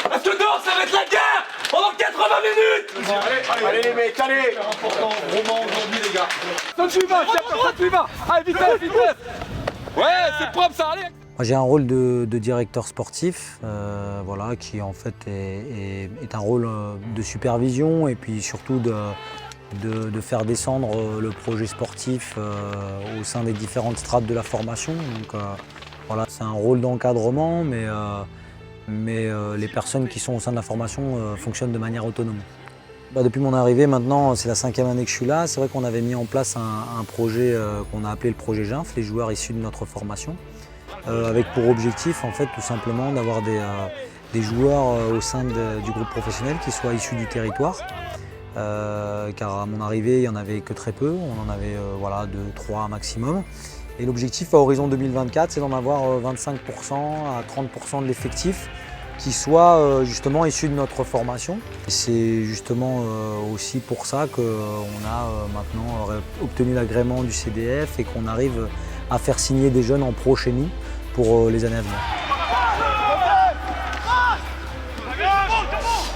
Parce que dehors, ça va être la guerre pendant 80 minutes. Allez les mecs, allez. C'est important, Roman aujourd'hui les gars. Ça ne suit pas, ça ne suit pas. Allez, vitesse, vitesse. Ouais, c'est propre ça, allez. Moi, j'ai un rôle de directeur sportif, voilà, qui en fait est un rôle de supervision et puis surtout de faire descendre le projet sportif au sein des différentes strates de la formation. Donc voilà, c'est un rôle d'encadrement, mais les personnes qui sont au sein de la formation fonctionnent de manière autonome. Depuis mon arrivée, maintenant, c'est la 5e année que je suis là. C'est vrai qu'on avait mis en place un projet qu'on a appelé le projet GINF, les joueurs issus de notre formation, avec pour objectif, en fait, tout simplement d'avoir des joueurs au sein du groupe professionnel qui soient issus du territoire. Car à mon arrivée, il n'y en avait que très peu, on en avait voilà, 2-3 maximum. Et l'objectif à horizon 2024, c'est d'en avoir 25% à 30% de l'effectif qui soit justement issu de notre formation. C'est justement aussi pour ça qu'on a maintenant obtenu l'agrément du CDF et qu'on arrive à faire signer des jeunes en pro chez nous pour les années à venir.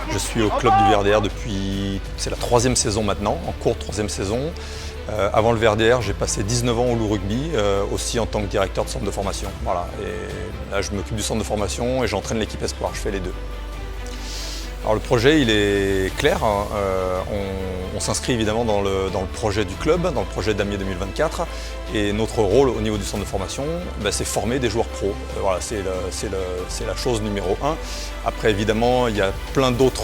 Je suis au club du VRDR depuis, c'est la 3e saison maintenant, en cours de 3e saison. Avant le VRDR, j'ai passé 19 ans au Loup Rugby, aussi en tant que directeur de centre de formation. Voilà. Et là, je m'occupe du centre de formation et j'entraîne l'équipe Espoir, je fais les deux. Alors le projet, il est clair. On s'inscrit évidemment dans le projet du club, dans le projet d'Amiers 2024. Et notre rôle au niveau du centre de formation, c'est former des joueurs pros. Voilà, c'est la chose numéro 1. Après, évidemment, il y a plein d'autres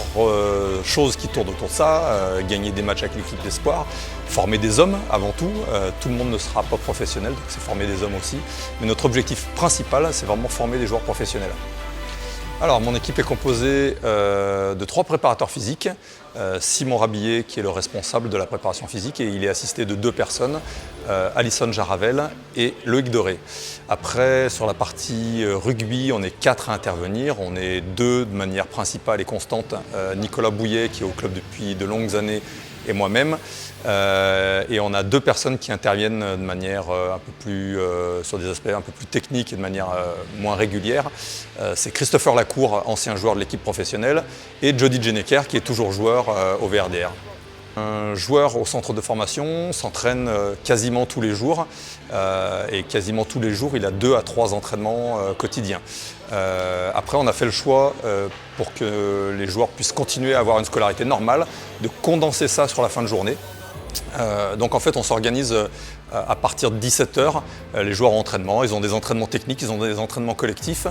choses qui tournent autour de ça. Gagner des matchs avec l'équipe d'Espoir, former des hommes avant tout. Tout le monde ne sera pas professionnel, donc c'est former des hommes aussi. Mais notre objectif principal, c'est vraiment former des joueurs professionnels. Alors, mon équipe est composée de 3 préparateurs physiques. Simon Rabillet, qui est le responsable de la préparation physique, et il est assisté de 2 personnes, Alison Jaravel et Loïc Doré. Après, sur la partie rugby, on est 4 à intervenir. On est 2 de manière principale et constante. Nicolas Bouillet, qui est au club depuis de longues années, et moi-même. Et on a 2 personnes qui interviennent de manière un peu plus, sur des aspects un peu plus techniques et de manière moins régulière. C'est Christopher Lacour, ancien joueur de l'équipe professionnelle, et Jody Jeneker, qui est toujours joueur au VRDR. Un joueur au centre de formation s'entraîne quasiment tous les jours et quasiment tous les jours il a 2 à 3 entraînements quotidiens. Après on a fait le choix pour que les joueurs puissent continuer à avoir une scolarité normale, de condenser ça sur la fin de journée. Donc en fait on s'organise à partir de 17h, les joueurs en entraînement, ils ont des entraînements techniques, ils ont des entraînements collectifs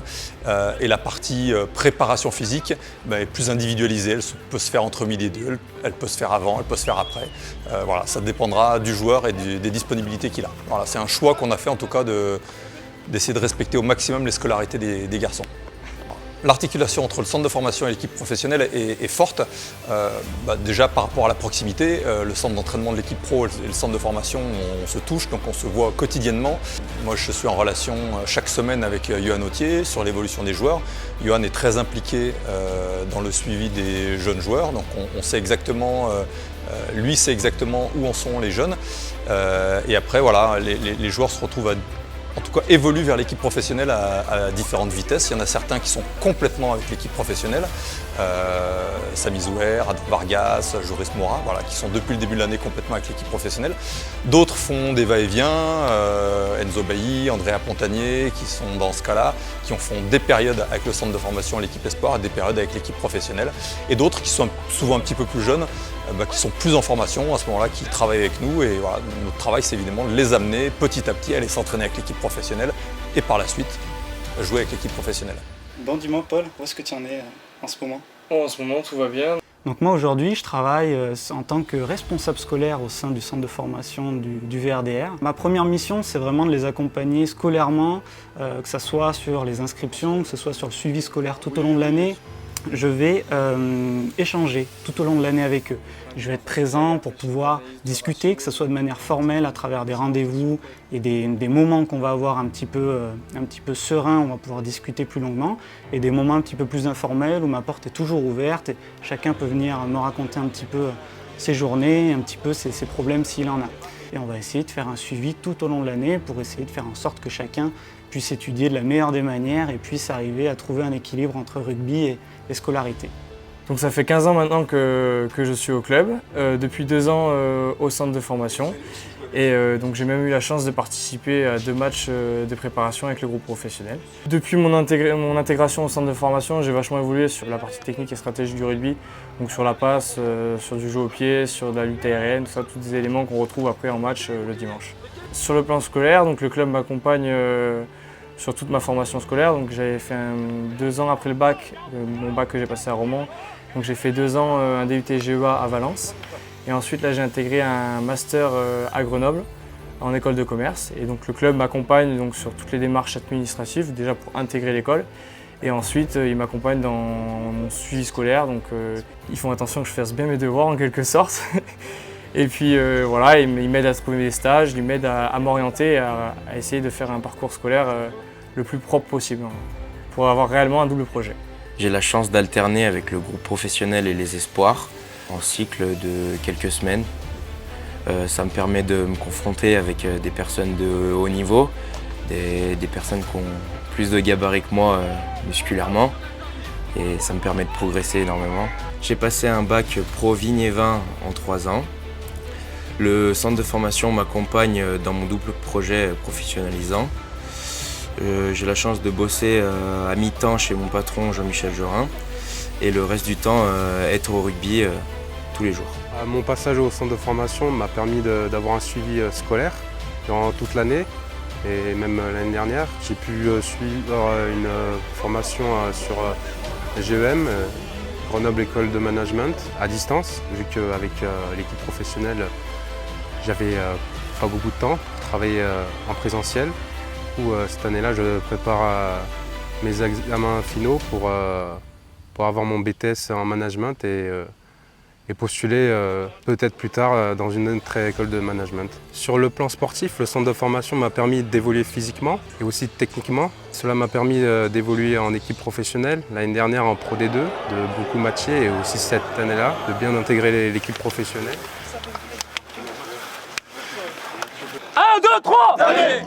et la partie préparation physique est plus individualisée, elle peut se faire entre midi et 2, elle peut se faire avant, elle peut se faire après. Voilà, ça dépendra du joueur et des disponibilités qu'il a. Voilà, c'est un choix qu'on a fait en tout cas d'essayer de respecter au maximum les scolarités des garçons. L'articulation entre le centre de formation et l'équipe professionnelle est forte. Déjà par rapport à la proximité, le centre d'entraînement de l'équipe pro et le centre de formation, on se touche, donc on se voit quotidiennement. Moi je suis en relation chaque semaine avec Yohan Autier sur l'évolution des joueurs. Yohan est très impliqué dans le suivi des jeunes joueurs, donc on sait exactement, lui sait exactement où en sont les jeunes. Et après voilà, les joueurs se retrouvent en tout cas évoluent vers l'équipe professionnelle à différentes vitesses. Il y en a certains qui sont complètement avec l'équipe professionnelle, Sami Zouer, Adam Vargas, Joris Moura, voilà, qui sont depuis le début de l'année complètement avec l'équipe professionnelle. D'autres font des va-et-vient, Enzo Bailly, Andrea Pontanier, qui sont dans ce cas-là, qui font des périodes avec le centre de formation et l'équipe Espoir et des périodes avec l'équipe professionnelle. Et d'autres qui sont souvent un petit peu plus jeunes, qui sont plus en formation à ce moment-là, qui travaillent avec nous. Et voilà, notre travail, c'est évidemment de les amener petit à petit à aller s'entraîner avec l'équipe professionnelle et par la suite jouer avec l'équipe professionnelle. Bon, dis-moi Paul, où est-ce que tu en es en ce moment? En ce moment, tout va bien. Donc moi aujourd'hui, je travaille en tant que responsable scolaire au sein du centre de formation du VRDR. Ma première mission, c'est vraiment de les accompagner scolairement, que ce soit sur les inscriptions, que ce soit sur le suivi scolaire tout au long de l'année. Je vais échanger tout au long de l'année avec eux. Je vais être présent pour pouvoir discuter, que ce soit de manière formelle à travers des rendez-vous et des moments qu'on va avoir un petit peu sereins, on va pouvoir discuter plus longuement, et des moments un petit peu plus informels où ma porte est toujours ouverte et chacun peut venir me raconter un petit peu ses journées, un petit peu ses problèmes s'il en a. Et on va essayer de faire un suivi tout au long de l'année pour essayer de faire en sorte que chacun puisse étudier de la meilleure des manières et puisse arriver à trouver un équilibre entre rugby et scolarité. Donc ça fait 15 ans maintenant que je suis au club, depuis 2 ans au centre de formation. Et donc j'ai même eu la chance de participer à 2 matchs de préparation avec le groupe professionnel. Depuis mon intégration au centre de formation, j'ai vachement évolué sur la partie technique et stratégique du rugby, donc sur la passe, sur du jeu au pied, sur de la lutte aérienne, tout ça, tous des éléments qu'on retrouve après en match le dimanche. Sur le plan scolaire, donc le club m'accompagne sur toute ma formation scolaire. Donc j'avais fait 2 ans après le bac, mon bac que j'ai passé à Romans. Donc j'ai fait 2 ans un DUT GEA à Valence. Et ensuite, là, j'ai intégré un master à Grenoble, en école de commerce. Et donc, le club m'accompagne donc, sur toutes les démarches administratives, déjà pour intégrer l'école. Et ensuite, il m'accompagne dans mon suivi scolaire. Donc, ils font attention que je fasse bien mes devoirs, en quelque sorte. Et puis, voilà, ils m'aident à trouver des stages, ils m'aident à m'orienter, à essayer de faire un parcours scolaire le plus propre possible, pour avoir réellement un double projet. J'ai la chance d'alterner avec le groupe professionnel et les espoirs, en cycle de quelques semaines. Ça me permet de me confronter avec des personnes de haut niveau, des personnes qui ont plus de gabarit que moi musculairement, et ça me permet de progresser énormément. J'ai passé un bac pro vigne et vin en 3 ans. Le centre de formation m'accompagne dans mon double projet professionnalisant. J'ai la chance de bosser à mi-temps chez mon patron Jean-Michel Jorin et le reste du temps être au rugby tous les jours. Mon passage au centre de formation m'a permis d'avoir un suivi scolaire durant toute l'année et même l'année dernière. J'ai pu suivre une formation sur GEM, Grenoble École de Management, à distance, vu qu'avec l'équipe professionnelle, j'avais pas beaucoup de temps pour travailler en présentiel. Cette année-là, je prépare mes examens finaux pour avoir mon BTS en management et postuler peut-être plus tard dans une autre école de management. Sur le plan sportif, le centre de formation m'a permis d'évoluer physiquement et aussi techniquement. Cela m'a permis d'évoluer en équipe professionnelle, l'année dernière en Pro D2, de beaucoup matcher et aussi cette année-là, de bien intégrer l'équipe professionnelle. 1, 2, 3 allez.